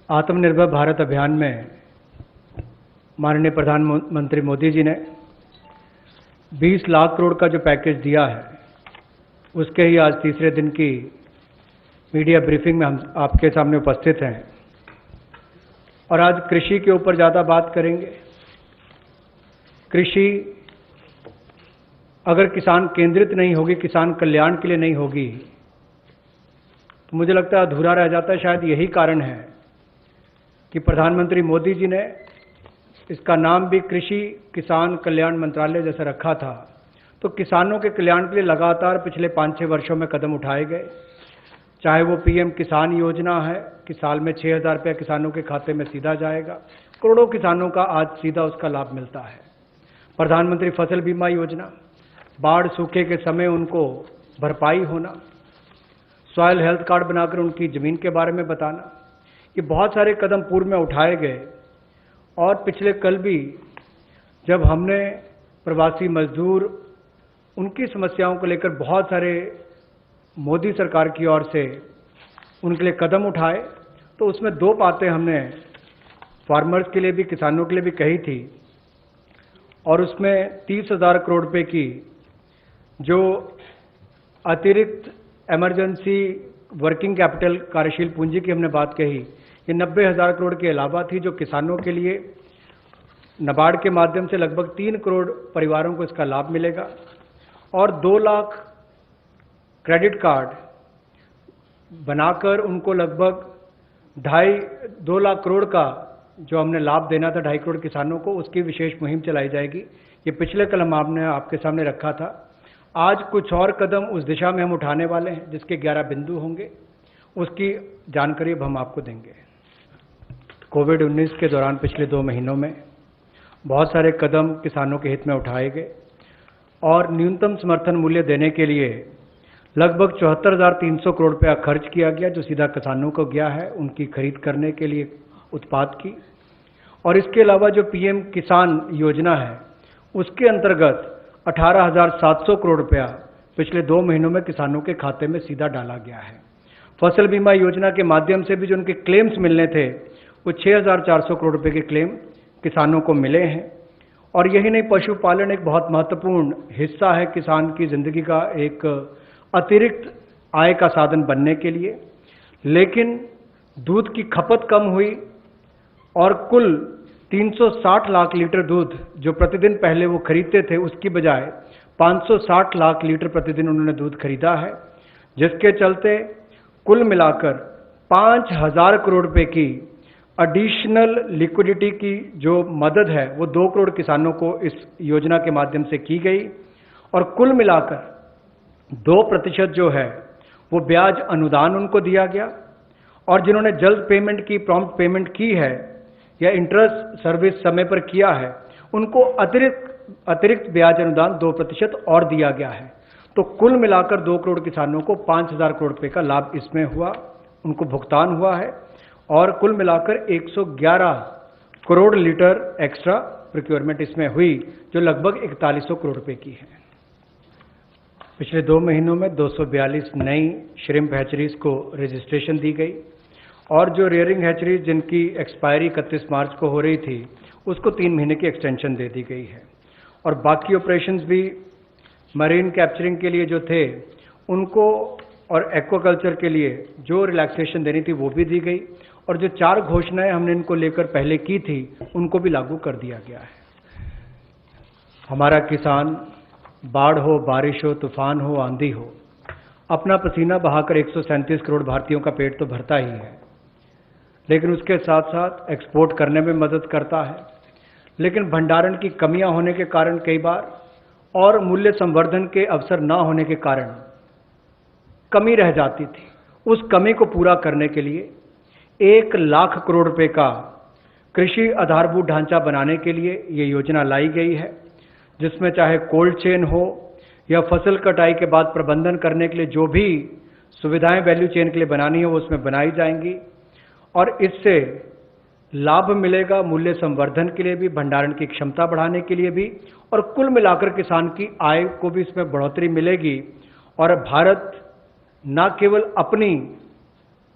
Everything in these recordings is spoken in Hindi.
आत्मनिर्भर भारत अभियान में माननीय प्रधानमंत्री मोदी जी ने 20 लाख करोड़ का जो पैकेज दिया है, उसके ही आज तीसरे दिन की मीडिया ब्रीफिंग में हम आपके सामने उपस्थित हैं और आज कृषि के ऊपर ज़्यादा बात करेंगे। कृषि अगर किसान केंद्रित नहीं होगी, किसान कल्याण के लिए नहीं होगी, तो मुझे लगता है अधूरा रह जाता है। शायद यही कारण है कि प्रधानमंत्री मोदी जी ने इसका नाम भी कृषि किसान कल्याण मंत्रालय जैसा रखा था। तो किसानों के कल्याण के लिए लगातार पिछले 5-6 वर्षों में कदम उठाए गए, चाहे वो पीएम किसान योजना है कि साल में 6,000 रुपये किसानों के खाते में सीधा जाएगा, करोड़ों किसानों का आज सीधा उसका लाभ मिलता है। प्रधानमंत्री फसल बीमा योजना, बाढ़ सूखे के समय उनको भरपाई होना, सॉइल हेल्थ कार्ड बनाकर उनकी ज़मीन के बारे में बताना, ये बहुत सारे कदम पूर्व में उठाए गए। और पिछले कल भी जब हमने प्रवासी मजदूर, उनकी समस्याओं को लेकर बहुत सारे मोदी सरकार की ओर से उनके लिए कदम उठाए, तो उसमें 2 बातें हमने फार्मर्स के लिए भी, किसानों के लिए भी कही थी। और उसमें 30,000 करोड़ रुपए की जो अतिरिक्त इमरजेंसी वर्किंग कैपिटल कार्यशील पूंजी की हमने बात कही, ये 90,000 करोड़ के अलावा थी, जो किसानों के लिए नाबार्ड के माध्यम से लगभग 3 करोड़ परिवारों को इसका लाभ मिलेगा। और 2 लाख क्रेडिट कार्ड बनाकर उनको लगभग 2 लाख करोड़ का जो हमने लाभ देना था 2.5 करोड़ किसानों को, उसकी विशेष मुहिम चलाई जाएगी। ये पिछले कल हम आपने आपके सामने रखा था। आज कुछ और कदम उस दिशा में हम उठाने वाले हैं, जिसके 11 बिंदु होंगे, उसकी जानकारी अब हम आपको देंगे। कोविड-19 के दौरान पिछले 2 महीनों में बहुत सारे कदम किसानों के हित में उठाए गए और न्यूनतम समर्थन मूल्य देने के लिए लगभग 74,300 करोड़ रुपया खर्च किया गया, जो सीधा किसानों को गया है उनकी खरीद करने के लिए उत्पाद की। और इसके अलावा जो पीएम किसान योजना है, उसके अंतर्गत 18,700 करोड़ रुपया पिछले 2 महीनों में किसानों के खाते में सीधा डाला गया है। फसल बीमा योजना के माध्यम से भी जो उनके क्लेम्स मिलने थे, वो 6,400 करोड़ रुपए के क्लेम किसानों को मिले हैं। और यही नहीं, पशुपालन एक बहुत महत्वपूर्ण हिस्सा है किसान की ज़िंदगी का, एक अतिरिक्त आय का साधन बनने के लिए। लेकिन दूध की खपत कम हुई और कुल 360 लाख लीटर दूध जो प्रतिदिन पहले वो खरीदते थे, उसकी बजाय 560 लाख लीटर प्रतिदिन उन्होंने दूध खरीदा है, जिसके चलते कुल मिलाकर 5,000 करोड़ रुपए की एडिशनल लिक्विडिटी की जो मदद है, वो 2 करोड़ किसानों को इस योजना के माध्यम से की गई। और कुल मिलाकर 2% जो है वो ब्याज अनुदान उनको दिया गया। और जिन्होंने जल्द पेमेंट की, प्रॉम्प्ट पेमेंट की है या इंटरेस्ट सर्विस समय पर किया है, उनको अतिरिक्त ब्याज अनुदान 2% और दिया गया है। तो कुल मिलाकर 2 करोड़ किसानों को 5,000 करोड़ रुपए का लाभ इसमें हुआ, उनको भुगतान हुआ है। और कुल मिलाकर 111 करोड़ लीटर एक्स्ट्रा प्रोक्योरमेंट इसमें हुई, जो लगभग 4100 करोड़ रुपए की है। पिछले 2 महीनों में 242 नई श्रिम्प हैचरीज को रजिस्ट्रेशन दी गई और जो रेयरिंग हैचरीज जिनकी एक्सपायरी 31 मार्च को हो रही थी, उसको 3 महीने की एक्सटेंशन दे दी गई है। और बाकी ऑपरेशंस भी मरीन कैप्चरिंग के लिए जो थे उनको और एक्वाकल्चर के लिए जो रिलैक्सेशन देनी थी वो भी दी गई। और जो 4 घोषणाएं हमने इनको लेकर पहले की थी, उनको भी लागू कर दिया गया है। हमारा किसान बाढ़ हो, बारिश हो, तूफान हो, आंधी हो, अपना पसीना बहाकर 137 करोड़ भारतीयों का पेट तो भरता ही है, लेकिन उसके साथ साथ एक्सपोर्ट करने में मदद करता है। लेकिन भंडारण की कमियां होने के कारण कई बार और मूल्य संवर्धन के अवसर ना होने के कारण कमी रह जाती थी। उस कमी को पूरा करने के लिए 1 लाख करोड़ रुपए का कृषि आधारभूत ढांचा बनाने के लिए ये योजना लाई गई है, जिसमें चाहे कोल्ड चेन हो या फसल कटाई के बाद प्रबंधन करने के लिए जो भी सुविधाएं वैल्यू चेन के लिए बनानी है, वो उसमें बनाई जाएंगी। और इससे लाभ मिलेगा मूल्य संवर्धन के लिए भी, भंडारण की क्षमता बढ़ाने के लिए भी, और कुल मिलाकर किसान की आय को भी इसमें बढ़ोतरी मिलेगी। और भारत न केवल अपनी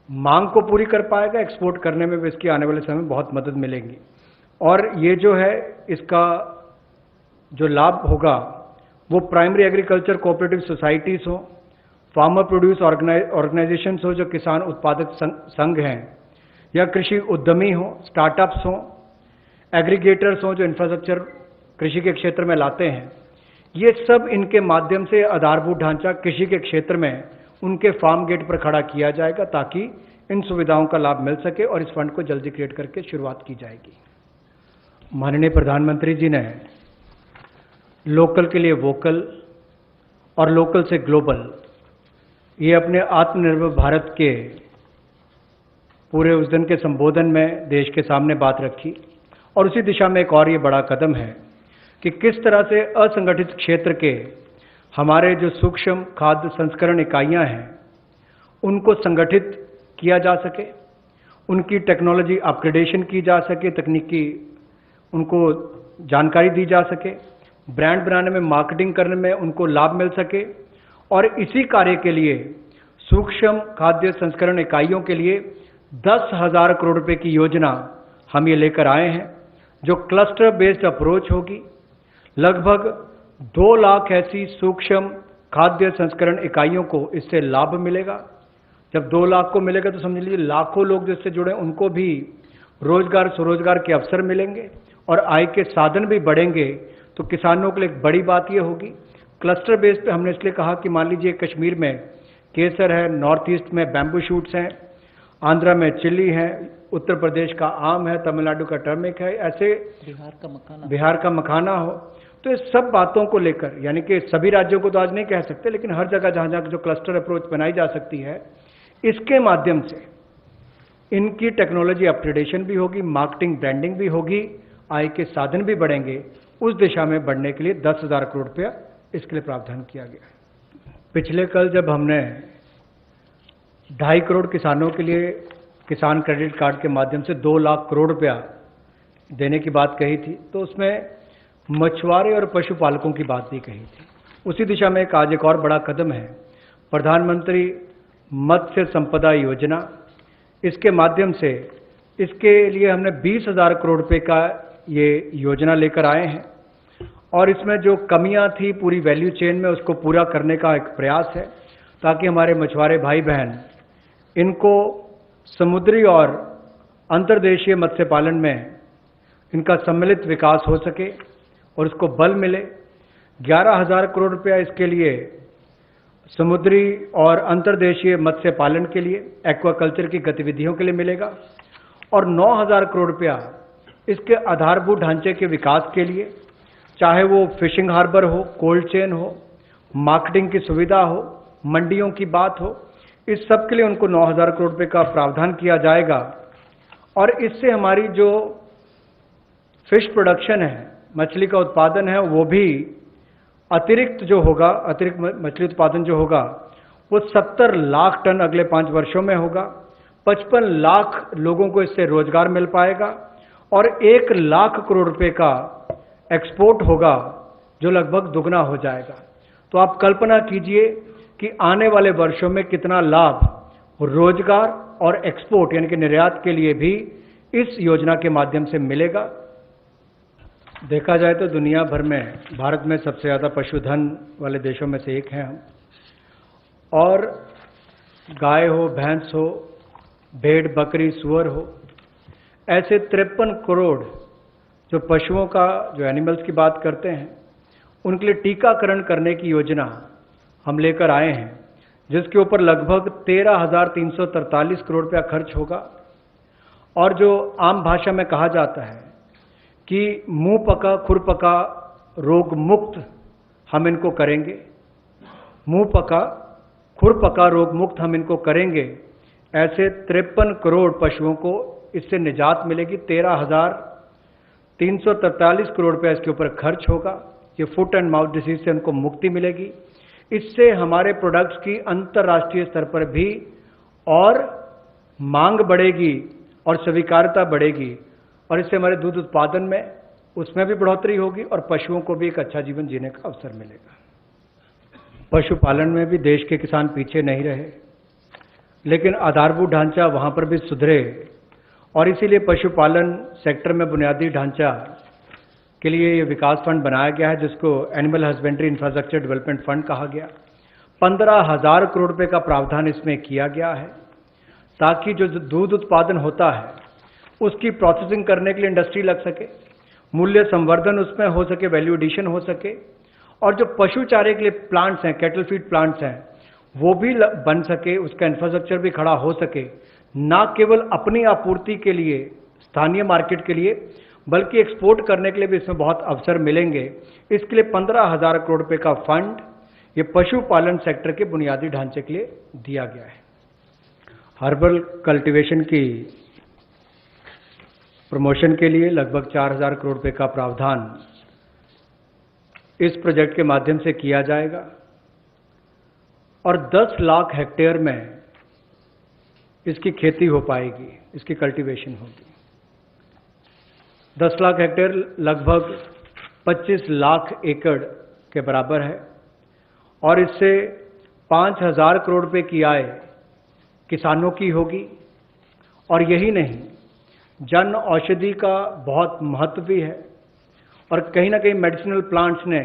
मांग को पूरी कर पाएगा, एक्सपोर्ट करने में भी इसकी आने वाले समय में बहुत मदद मिलेगी। और ये जो है इसका जो लाभ होगा वो प्राइमरी एग्रीकल्चर कोऑपरेटिव सोसाइटीज़ हो, फार्मर प्रोड्यूस ऑर्गेनाइजेशंस हो जो किसान उत्पादक संघ हैं, या कृषि उद्यमी हो, स्टार्टअप्स हो, एग्रीगेटर्स हो जो इंफ्रास्ट्रक्चर कृषि के क्षेत्र में लाते हैं, ये सब इनके माध्यम से आधारभूत ढांचा कृषि के क्षेत्र में उनके फार्म गेट पर खड़ा किया जाएगा ताकि इन सुविधाओं का लाभ मिल सके और इस फंड को जल्दी क्रिएट करके शुरुआत की जाएगी। माननीय प्रधानमंत्री जी ने लोकल के लिए वोकल और लोकल से ग्लोबल, ये अपने आत्मनिर्भर भारत के पूरे उस दिन के संबोधन में देश के सामने बात रखी। और उसी दिशा में एक और ये बड़ा कदम है कि किस तरह से असंगठित क्षेत्र के हमारे जो सूक्ष्म खाद्य संस्करण इकाइयां हैं उनको संगठित किया जा सके, उनकी टेक्नोलॉजी अपग्रेडेशन की जा सके, तकनीकी उनको जानकारी दी जा सके, ब्रांड बनाने में, मार्केटिंग करने में उनको लाभ मिल सके। और इसी कार्य के लिए सूक्ष्म खाद्य संस्करण इकाइयों के लिए 10,000 करोड़ रुपए की योजना हम ये लेकर आए हैं जो क्लस्टर बेस्ड अप्रोच होगी। लगभग 2 लाख ऐसी सूक्ष्म खाद्य संस्करण इकाइयों को इससे लाभ मिलेगा। जब 2 लाख को मिलेगा तो समझ लीजिए लाखों लोग जिससे जुड़े उनको भी रोजगार स्वरोजगार के अवसर मिलेंगे और आय के साधन भी बढ़ेंगे। तो किसानों के लिए एक बड़ी बात यह होगी। क्लस्टर बेस पे हमने इसलिए कहा कि मान लीजिए कश्मीर में केसर है, नॉर्थ ईस्ट में बैम्बू शूट्स हैं, आंध्रा में चिल्ली है, उत्तर प्रदेश का आम है, तमिलनाडु का टर्मिक है, ऐसे बिहार का मखाना हो। तो इस सब बातों को लेकर, यानी कि सभी राज्यों को तो आज नहीं कह सकते, लेकिन हर जगह जहां जहां जो क्लस्टर अप्रोच बनाई जा सकती है, इसके माध्यम से इनकी टेक्नोलॉजी अपग्रेडेशन भी होगी, मार्केटिंग ब्रांडिंग भी होगी, आय के साधन भी बढ़ेंगे। उस दिशा में बढ़ने के लिए 10,000 करोड़ रुपया इसके लिए प्रावधान किया गया। पिछले कल जब हमने 2.5 करोड़ किसानों के लिए किसान क्रेडिट कार्ड के माध्यम से 2 लाख करोड़ रुपया देने की बात कही थी, तो उसमें मछुआरे और पशुपालकों की बात भी कही थी। उसी दिशा में आज एक और बड़ा कदम है, प्रधानमंत्री मत्स्य संपदा योजना। इसके माध्यम से इसके लिए हमने 20,000 करोड़ रुपए का ये योजना लेकर आए हैं और इसमें जो कमियां थी पूरी वैल्यू चेन में उसको पूरा करने का एक प्रयास है ताकि हमारे मछुआरे भाई बहन इनको समुद्री और अंतर्देशीय मत्स्य पालन में इनका सम्मिलित विकास हो सके और इसको बल मिले। 11,000 करोड़ रुपया इसके लिए समुद्री और अंतर्देशीय मत्स्य पालन के लिए, एक्वाकल्चर की गतिविधियों के लिए मिलेगा और 9,000 करोड़ रुपया इसके आधारभूत ढांचे के विकास के लिए, चाहे वो फिशिंग हार्बर हो, कोल्ड चेन हो, मार्केटिंग की सुविधा हो, मंडियों की बात हो, इस सब के लिए उनको 9,000 करोड़ रुपए का प्रावधान किया जाएगा। और इससे हमारी जो फिश प्रोडक्शन है, मछली का उत्पादन है, वो भी अतिरिक्त जो होगा, अतिरिक्त मछली उत्पादन जो होगा वो 70 लाख टन अगले 5 वर्षों में होगा। 55 लाख लोगों को इससे रोजगार मिल पाएगा और 1 लाख करोड़ रुपए का एक्सपोर्ट होगा जो लगभग दुगना हो जाएगा। तो आप कल्पना कीजिए कि आने वाले वर्षों में कितना लाभ रोजगार और एक्सपोर्ट यानी कि निर्यात के लिए भी इस योजना के माध्यम से मिलेगा। देखा जाए तो दुनिया भर में भारत में सबसे ज़्यादा पशुधन वाले देशों में से एक हैं हम। और गाय हो, भैंस हो, भेड़, बकरी, सूअर हो, ऐसे 53 करोड़ जो पशुओं का, जो एनिमल्स की बात करते हैं, उनके लिए टीकाकरण करने की योजना हम लेकर आए हैं जिसके ऊपर लगभग 13,343 करोड़ रुपया खर्च होगा। और जो आम भाषा में कहा जाता है कि मुंह पका खुर पका रोग मुक्त हम इनको करेंगे, मुंह पका खुर पका रोग मुक्त हम इनको करेंगे। ऐसे 53 करोड़ पशुओं को इससे निजात मिलेगी। 13,343 करोड़ रुपया इसके ऊपर खर्च होगा। ये फुट एंड माउथ डिसीज से उनको मुक्ति मिलेगी। इससे हमारे प्रोडक्ट्स की अंतर्राष्ट्रीय स्तर पर भी और मांग बढ़ेगी और स्वीकार्यता बढ़ेगी और इससे हमारे दूध उत्पादन में उसमें भी बढ़ोतरी होगी और पशुओं को भी एक अच्छा जीवन जीने का अवसर मिलेगा। पशुपालन में भी देश के किसान पीछे नहीं रहे। लेकिन आधारभूत ढांचा वहाँ पर भी सुधरे और इसीलिए पशुपालन सेक्टर में बुनियादी ढांचा के लिए ये विकास फंड बनाया गया है, जिसको animal husbandry infrastructure development fund कहा गया। 15,000 करोड़ रुपए का प्रावधान इसमें किया गया है ताकि जो दूध उत्पादन होता है उसकी प्रोसेसिंग करने के लिए इंडस्ट्री लग सके, मूल्य संवर्धन उसमें हो सके, वैल्यू एडिशन हो सके, और जो पशु चारे के लिए प्लांट्स हैं, कैटल फीड प्लांट्स हैं, वो भी बन सके, उसका इंफ्रास्ट्रक्चर भी खड़ा हो सके, ना केवल अपनी आपूर्ति के लिए, स्थानीय मार्केट के लिए, बल्कि एक्सपोर्ट करने के लिए भी इसमें बहुत अवसर मिलेंगे। इसके लिए 15,000 करोड़ रुपए का फंड ये पशुपालन सेक्टर के बुनियादी ढांचे के लिए दिया गया है। हर्बल कल्टीवेशन की प्रमोशन के लिए लगभग 4,000 करोड़ रुपए का प्रावधान इस प्रोजेक्ट के माध्यम से किया जाएगा और 10 लाख हेक्टेयर में इसकी खेती हो पाएगी, इसकी कल्टीवेशन होगी। 10 लाख हेक्टेयर लगभग 25 लाख एकड़ के बराबर है और इससे 5,000 करोड़ रुपए की आय किसानों की होगी। और यही नहीं, जन औषधि का बहुत महत्व भी है और कहीं ना कहीं मेडिसिनल प्लांट्स ने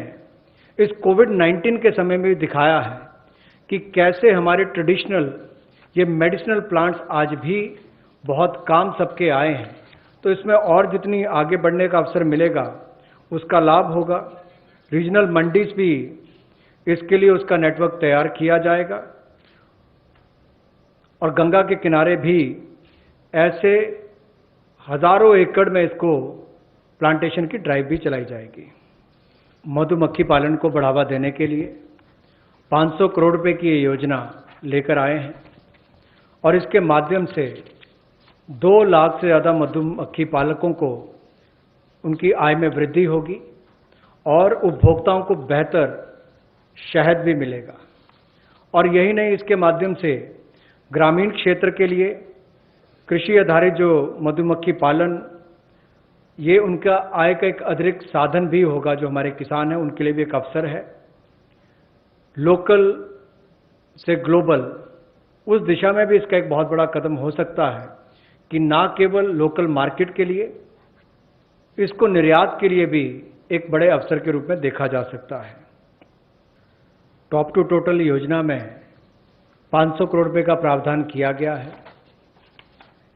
इस कोविड-19 के समय में भी दिखाया है कि कैसे हमारे ट्रेडिशनल ये मेडिसिनल प्लांट्स आज भी बहुत काम सबके आए हैं। तो इसमें और जितनी आगे बढ़ने का अवसर मिलेगा उसका लाभ होगा। रीजनल मंडीज भी, इसके लिए उसका नेटवर्क तैयार किया जाएगा और गंगा के किनारे भी ऐसे हजारों एकड़ में इसको प्लांटेशन की ड्राइव भी चलाई जाएगी। मधुमक्खी पालन को बढ़ावा देने के लिए 500 करोड़ रुपए की ये योजना लेकर आए हैं और इसके माध्यम से 2 लाख से ज़्यादा मधुमक्खी पालकों को उनकी आय में वृद्धि होगी और उपभोक्ताओं को बेहतर शहद भी मिलेगा। और यही नहीं, इसके माध्यम से ग्रामीण क्षेत्र के लिए कृषि आधारित जो मधुमक्खी पालन, ये उनका आय का एक अतिरिक्त साधन भी होगा। जो हमारे किसान हैं उनके लिए भी एक अवसर है। लोकल से ग्लोबल, उस दिशा में भी इसका एक बहुत बड़ा कदम हो सकता है कि ना केवल लोकल मार्केट के लिए, इसको निर्यात के लिए भी एक बड़े अवसर के रूप में देखा जा सकता है। टॉप टू टोटल योजना में 500 करोड़ रुपए का प्रावधान किया गया है।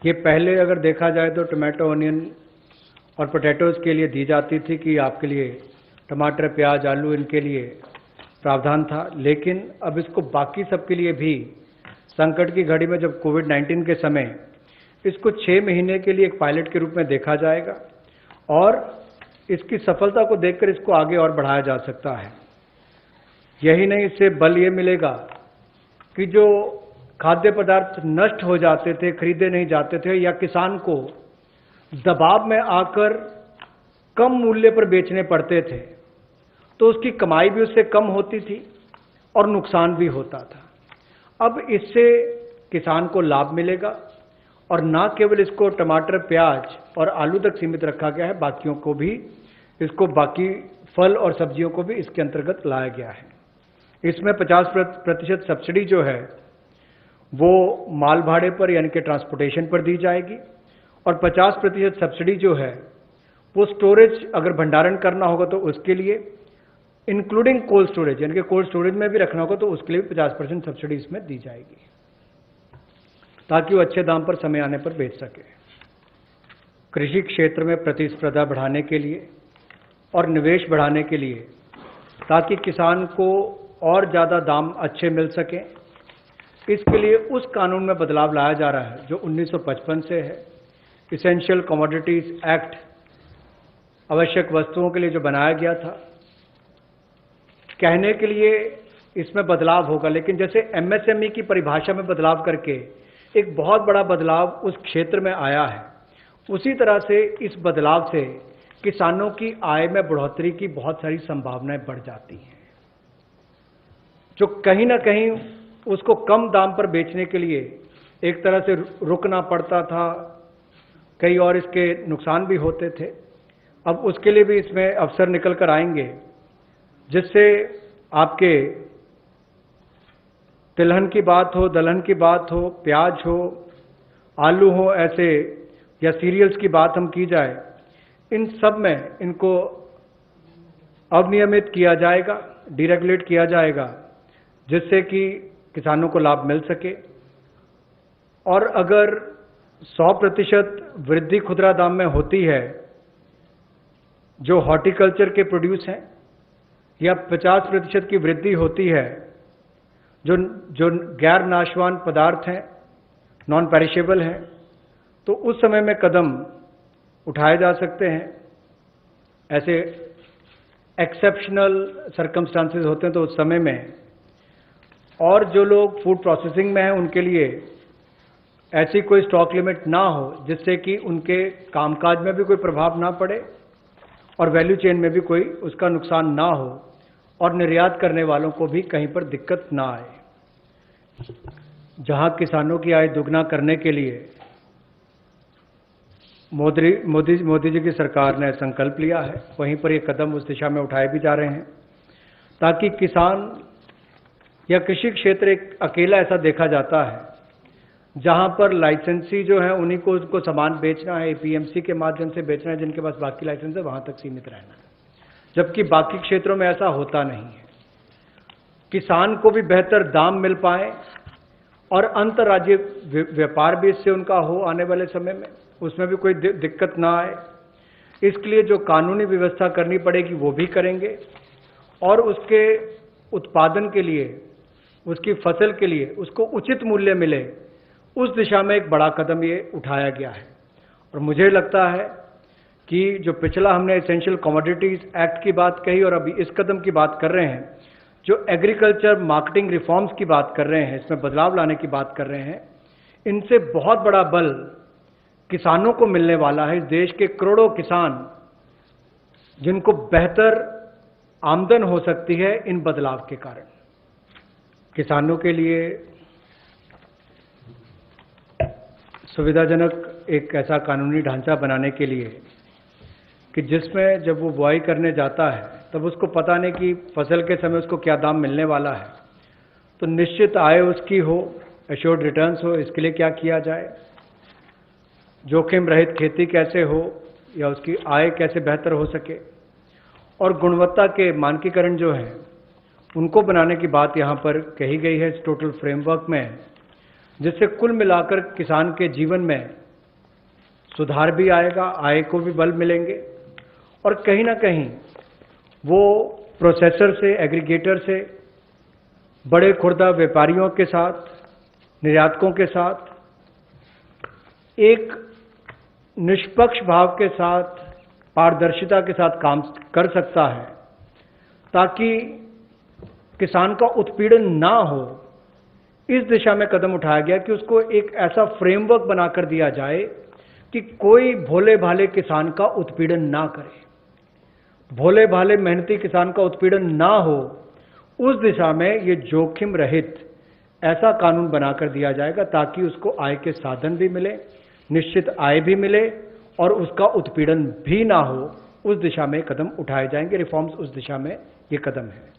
ये पहले अगर देखा जाए तो टमाटो, ऑनियन और पोटैटोज़ के लिए दी जाती थी कि आपके लिए टमाटर, प्याज, आलू, इनके लिए प्रावधान था, लेकिन अब इसको बाकी सबके लिए भी संकट की घड़ी में, जब कोविड-19 के समय, इसको 6 महीने के लिए एक पायलट के रूप में देखा जाएगा और इसकी सफलता को देखकर इसको आगे और बढ़ाया जा सकता है। यही नहीं, इससे बल ये मिलेगा कि जो खाद्य पदार्थ नष्ट हो जाते थे, खरीदे नहीं जाते थे या किसान को दबाव में आकर कम मूल्य पर बेचने पड़ते थे, तो उसकी कमाई भी उससे कम होती थी और नुकसान भी होता था। अब इससे किसान को लाभ मिलेगा और ना केवल इसको टमाटर, प्याज और आलू तक सीमित रखा गया है, बाकियों को भी, इसको बाकी फल और सब्जियों को भी इसके अंतर्गत लाया गया है। इसमें 50% सब्सिडी जो है वो माल भाड़े पर यानी कि ट्रांसपोर्टेशन पर दी जाएगी और 50% सब्सिडी जो है वो स्टोरेज, अगर भंडारण करना होगा तो उसके लिए, इंक्लूडिंग कोल्ड स्टोरेज, यानी कि कोल्ड स्टोरेज में भी रखना होगा तो उसके लिए भी 50% सब्सिडी इसमें दी जाएगी ताकि वो अच्छे दाम पर समय आने पर बेच सके। कृषि क्षेत्र में प्रतिस्पर्धा बढ़ाने के लिए और निवेश बढ़ाने के लिए, ताकि किसान को और ज़्यादा दाम अच्छे मिल सकें, इसके लिए उस कानून में बदलाव लाया जा रहा है जो 1955 से है। इसेंशियल कमोडिटीज एक्ट, आवश्यक वस्तुओं के लिए जो बनाया गया था, कहने के लिए इसमें बदलाव होगा, लेकिन जैसे एमएसएमई की परिभाषा में बदलाव करके एक बहुत बड़ा बदलाव उस क्षेत्र में आया है, उसी तरह से इस बदलाव से किसानों की आय में बढ़ोतरी की बहुत सारी संभावनाएं बढ़ जाती हैं। जो कहीं ना कहीं उसको कम दाम पर बेचने के लिए एक तरह से रुकना पड़ता था, कई और इसके नुकसान भी होते थे। अब उसके लिए भी इसमें अवसर निकल कर आएंगे जिससे आपके तिलहन की बात हो, दलहन की बात हो, प्याज हो, आलू हो, ऐसे या सीरियल्स की बात हम की जाए, इन सब में इनको अनियमित किया जाएगा, डीरेगुलेट किया जाएगा, जिससे कि किसानों को लाभ मिल सके। और अगर 100% वृद्धि खुदरा दाम में होती है जो हॉर्टिकल्चर के प्रोड्यूस हैं, या 50% की वृद्धि होती है जो गैर नाशवान पदार्थ हैं, नॉन पेरिशेबल हैं, तो उस समय में कदम उठाए जा सकते हैं। ऐसे एक्सेप्शनल सर्कमस्टांसेस होते हैं तो उस समय में, और जो लोग फूड प्रोसेसिंग में हैं उनके लिए ऐसी कोई स्टॉक लिमिट ना हो जिससे कि उनके कामकाज में भी कोई प्रभाव ना पड़े और वैल्यू चेन में भी कोई उसका नुकसान ना हो, और निर्यात करने वालों को भी कहीं पर दिक्कत ना आए। जहां किसानों की आय दुगना करने के लिए मोदी जी की सरकार ने संकल्प लिया है, वहीं पर ये कदम उस दिशा में उठाए भी जा रहे हैं ताकि किसान या कृषि क्षेत्र एक अकेला ऐसा देखा जाता है जहां पर लाइसेंसी जो है उन्हीं को उसको सामान बेचना है, एपीएमसी के माध्यम से बेचना है, जिनके पास बाकी लाइसेंस है वहां तक सीमित रहना है, जबकि बाकी क्षेत्रों में ऐसा होता नहीं है। किसान को भी बेहतर दाम मिल पाए और अंतर्राज्यीय व्यापार भी इससे उनका हो आने वाले समय में, उसमें भी कोई दिक्कत ना आए। इसके लिए जो कानूनी व्यवस्था करनी पड़ेगी वो भी करेंगे, और उसके उत्पादन के लिए, उसकी फसल के लिए उसको उचित मूल्य मिले, उस दिशा में एक बड़ा कदम ये उठाया गया है। और मुझे लगता है कि जो पिछला हमने एसेंशियल कमोडिटीज एक्ट की बात कही और अभी इस कदम की बात कर रहे हैं, जो एग्रीकल्चर मार्केटिंग रिफॉर्म्स की बात कर रहे हैं, इसमें बदलाव लाने की बात कर रहे हैं, इनसे बहुत बड़ा बल किसानों को मिलने वाला है। इस देश के करोड़ों किसान जिनको बेहतर आमदन हो सकती है इन बदलाव के कारण। किसानों के लिए सुविधाजनक एक ऐसा कानूनी ढांचा बनाने के लिए कि जिसमें जब वो बुआई करने जाता है तब उसको पता नहीं कि फसल के समय उसको क्या दाम मिलने वाला है, तो निश्चित आय उसकी हो, एश्योर्ड रिटर्न्स हो, इसके लिए क्या किया जाए, जोखिम रहित खेती कैसे हो या उसकी आय कैसे बेहतर हो सके, और गुणवत्ता के मानकीकरण जो है उनको बनाने की बात यहाँ पर कही गई है इस टोटल फ्रेमवर्क में, जिससे कुल मिलाकर किसान के जीवन में सुधार भी आएगा, आय को भी बल मिलेंगे, और कहीं ना कहीं वो प्रोसेसर से, एग्रीगेटर से, बड़े खुर्दा व्यापारियों के साथ, निर्यातकों के साथ एक निष्पक्ष भाव के साथ, पारदर्शिता के साथ काम कर सकता है, ताकि किसान का उत्पीड़न ना हो। इस दिशा में कदम उठाया गया कि उसको एक ऐसा फ्रेमवर्क बनाकर दिया जाए कि कोई भोले भाले किसान का उत्पीड़न ना करे, भोले भाले मेहनती किसान का उत्पीड़न ना हो। उस दिशा में ये जोखिम रहित ऐसा कानून बनाकर दिया जाएगा ताकि उसको आय के साधन भी मिले, निश्चित आय भी मिले, और उसका उत्पीड़न भी ना हो। उस दिशा में कदम उठाए जाएंगे, रिफॉर्म्स उस दिशा में ये कदम है।